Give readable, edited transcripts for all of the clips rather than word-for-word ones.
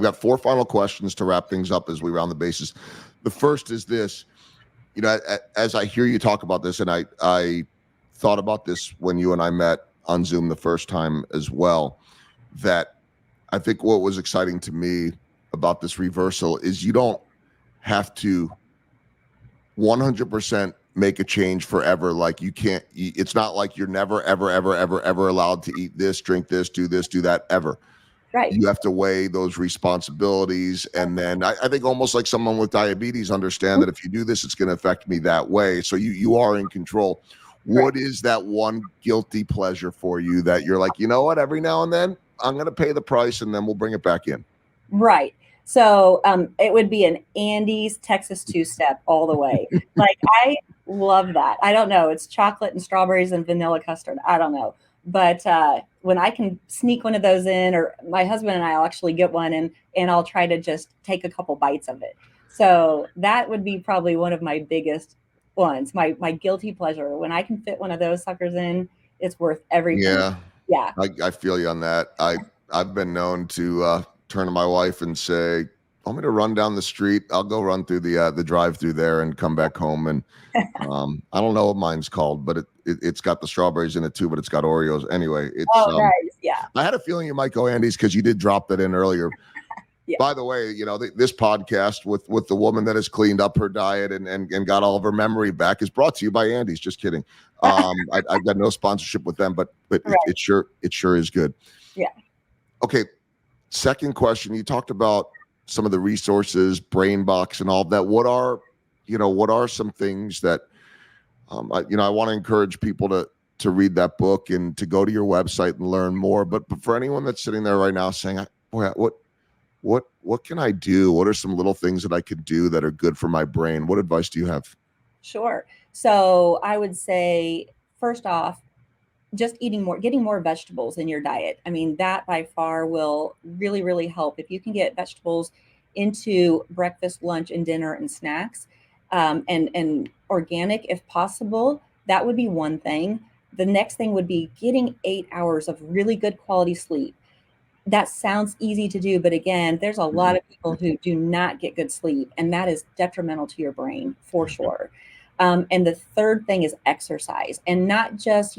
We've got four final questions to wrap things up as we round the bases. The first is this, as I hear you talk about this, and I thought about this when you and I met on Zoom the first time as well, that I think what was exciting to me about this reversal is you don't have to 100% make a change forever. Like you can't, it's not like you're never, ever, ever, ever, ever allowed to eat this, drink this, do that ever. Right. You have to weigh those responsibilities. And then I think almost like someone with diabetes understand that if you do this, it's going to affect me that way. So you are in control. What is that one guilty pleasure for you that you're like, you know what, every now and then I'm going to pay the price and then we'll bring it back in? Right. So it would be an Andy's Texas two-step all the way. Like, I love that. I don't know. It's chocolate and strawberries and vanilla custard. I don't know. But when I can sneak one of those in, or my husband and I will actually get one, and I'll try to just take a couple bites of it. So that would be probably one of my biggest ones, my guilty pleasure. When I can fit one of those suckers in, it's worth every penny. Yeah. Yeah. I feel you on that. I've been known to turn to my wife and say, "Want me to run down the street? I'll go run through the drive-through there and come back home." And I don't know what mine's called, but it's got the strawberries in it too. But it's got Oreos anyway. It's nice. Yeah. I had a feeling you might go Andy's because you did drop that in earlier. Yeah. By the way, this podcast with the woman that has cleaned up her diet and got all of her memory back is brought to you by Andy's. Just kidding. I've got no sponsorship with them, but right. it sure is good. Yeah. Okay. Second question. You talked about some of the resources, Brain Box, and all of that. What are some things that I want to encourage people to read that book and to go to your website and learn more. But for anyone that's sitting there right now saying, boy, what can I do? What are some little things that I could do that are good for my brain? What advice do you have? Sure. So I would say, first off, just getting more vegetables in your diet. I mean, that by far will really, really help. If you can get vegetables into breakfast, lunch, and dinner and snacks, and organic if possible, that would be one thing. The next thing would be getting 8 hours of really good quality sleep. That sounds easy to do, but again, there's a lot of people who do not get good sleep, and that is detrimental to your brain for sure. And the third thing is exercise, and not just,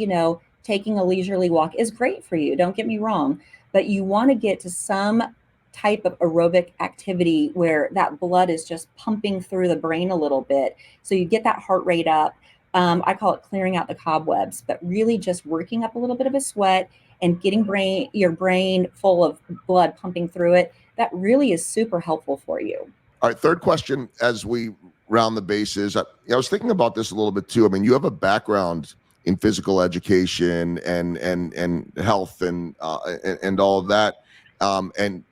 taking a leisurely walk is great for you. Don't get me wrong, but you want to get to some type of aerobic activity where that blood is just pumping through the brain a little bit. So you get that heart rate up. I call it clearing out the cobwebs, but really just working up a little bit of a sweat and getting your brain full of blood pumping through it. That really is super helpful for you. All right. Third question, as we round the bases. I was thinking about this a little bit too. I mean, you have a background in physical education and health and all of that. And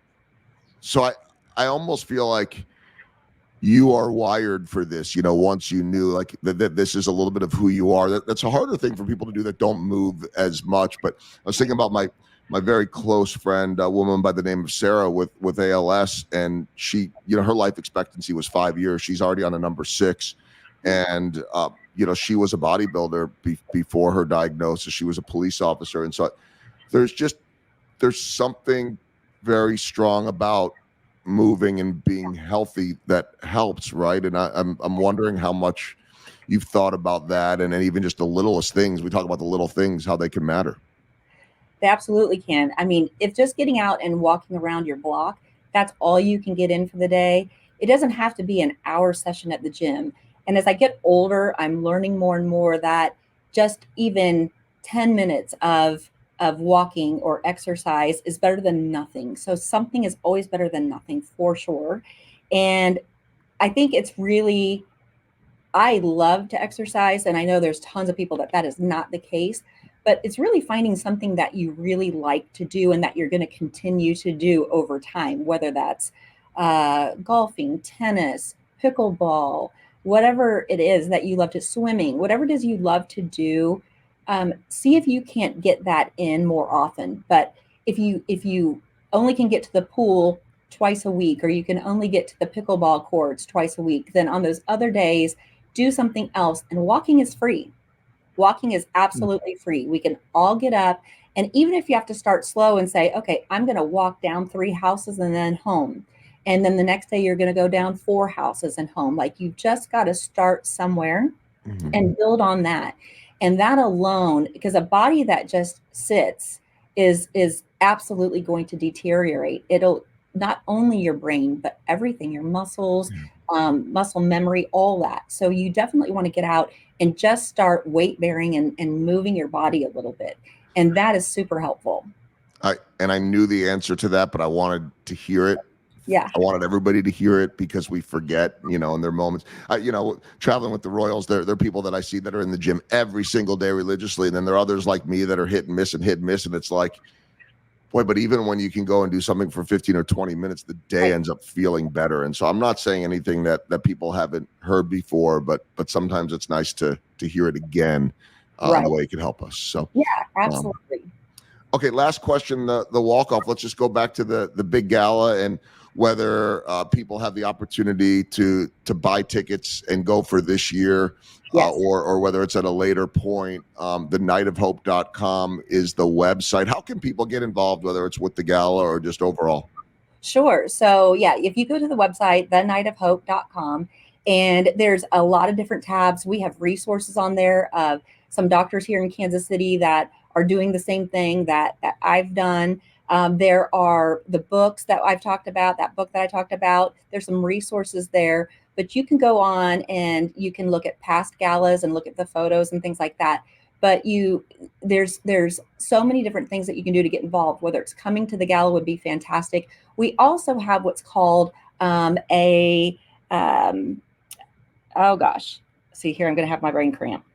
so I almost feel like you are wired for this, once you knew like that this is a little bit of who you are. That's a harder thing for people to do that don't move as much. But I was thinking about my very close friend, a woman by the name of Sarah with ALS, and she, her life expectancy was 5 years. She's already on a number 6. And, she was a bodybuilder before her diagnosis. She was a police officer. And so there's something very strong about moving and being healthy that helps, right? And I'm wondering how much you've thought about that, and even just the littlest things. We talk about the little things, how they can matter. They absolutely can. I mean, if just getting out and walking around your block, that's all you can get in for the day. It doesn't have to be an hour session at the gym. And as I get older, I'm learning more and more that just even 10 minutes of walking or exercise is better than nothing. So something is always better than nothing for sure. And I think I love to exercise, and I know there's tons of people that is not the case, but it's really finding something that you really like to do and that you're going to continue to do over time, whether that's golfing, tennis, pickleball, whatever it is that you love to, swimming, whatever it is you love to do. See if you can't get that in more often. But if you only can get to the pool twice a week, or you can only get to the pickleball courts twice a week, then on those other days, do something else. And walking is free. Walking is absolutely free. We can all get up And even if you have to start slow and say, okay, I'm going to walk down 3 houses and then home. And then the next day you're going to go down 4 houses and home. Like you've just got to start somewhere Mhm. and build on that. And that alone, because a body that just sits is absolutely going to deteriorate. It'll not only your brain, but everything, your muscles, muscle memory, all that. So you definitely want to get out and just start weight bearing and moving your body a little bit. And that is super helpful. I knew the answer to that, but I wanted to hear it. Yeah. I wanted everybody to hear it because we forget, in their moments. Traveling with the Royals, there are people that I see that are in the gym every single day religiously, and then there are others like me that are hit and miss and hit and miss, and it's like, boy, but even when you can go and do something for 15 or 20 minutes, the day Right. ends up feeling better. And so I'm not saying anything that people haven't heard before, but sometimes it's nice to hear it again, in Right. the way it could help us. So, Yeah, um, absolutely. okay, last question: the walk off. Let's just go back to the big gala and whether people have the opportunity to buy tickets and go for this year, Yes. or whether it's at a later point. The nightofhope.com is the website. How can people get involved, whether it's with the gala or just overall? Sure. So, yeah, if you go to the website, thenightofhope.com, and there's a lot of different tabs. We have resources on there of some doctors here in Kansas City that are doing the same thing that I've done. There are the books that I've talked about, that book that I talked about. There's some resources there, but you can go on and you can look at past galas and look at the photos and things like that. But there's so many different things that you can do to get involved. Whether it's coming to the gala would be fantastic. We also have what's called a oh gosh, see here, I'm going to have my brain cramp.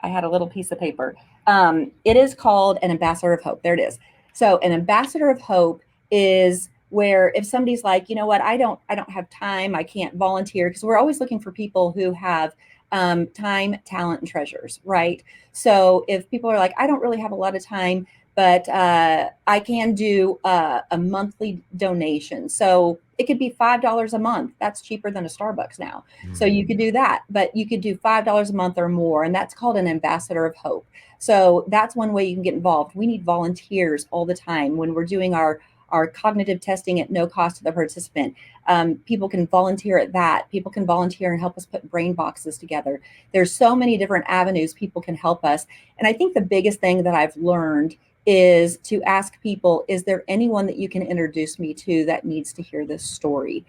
I had a little piece of paper. It is called an ambassador of hope. There it is. So an ambassador of hope is where if somebody's like, you know what, I don't have time, I can't volunteer, because we're always looking for people who have time, talent, and treasures, right? So if people are like, I don't really have a lot of time, but I can do a monthly donation. So it could be $5 a month. That's cheaper than a Starbucks now. So you could do that, but you could do $5 a month or more, and that's called an ambassador of hope. So that's one way you can get involved. We need volunteers all the time when we're doing our cognitive testing at no cost to the participant. People can volunteer at that. People can volunteer and help us put brain boxes together. There's so many different avenues people can help us. And I think the biggest thing that I've learned is to ask people, is there anyone that you can introduce me to that needs to hear this story?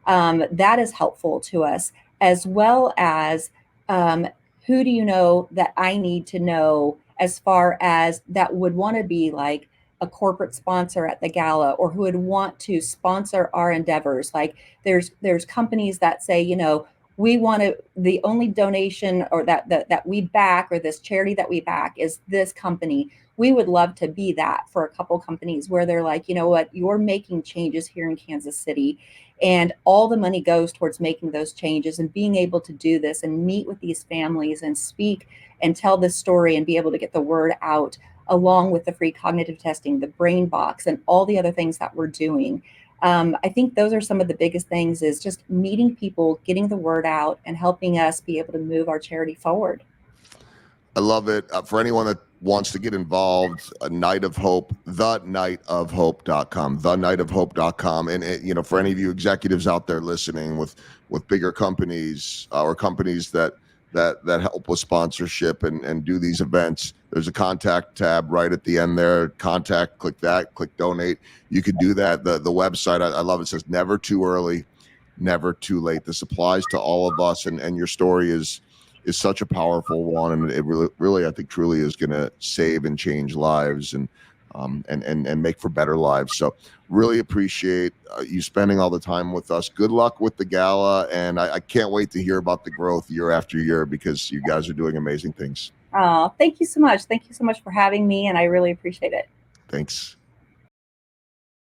That is helpful to us, as well as um, who do you know that I need to know as far as that would want to be like a corporate sponsor at the gala, or who would want to sponsor our endeavors. Like there's companies that say, we want to, the only donation or that we back, or this charity that we back, is this company. We would love to be that for a couple companies where they're like, you know what, you're making changes here in Kansas City, and all the money goes towards making those changes and being able to do this and meet with these families and speak and tell this story and be able to get the word out, along with the free cognitive testing, the brain box, and all the other things that we're doing. I think those are some of the biggest things, is just meeting people, getting the word out, and helping us be able to move our charity forward. I love it. For anyone that wants to get involved, a Night of Hope, thenightofhope.com, thenightofhope.com. And, for any of you executives out there listening with bigger companies, or companies that help with sponsorship and do these events, there's a contact tab right at the end there. Contact, click that, click donate. You could do that. The website, I love it. It says never too early, never too late. This applies to all of us, and your story is such a powerful one, and it really, I think, truly is going to save and change lives, and make for better lives. So, really appreciate you spending all the time with us. Good luck with the gala, and I can't wait to hear about the growth year after year, because you guys are doing amazing things. Thank you so much. Thank you so much for having me, and I really appreciate it. Thanks.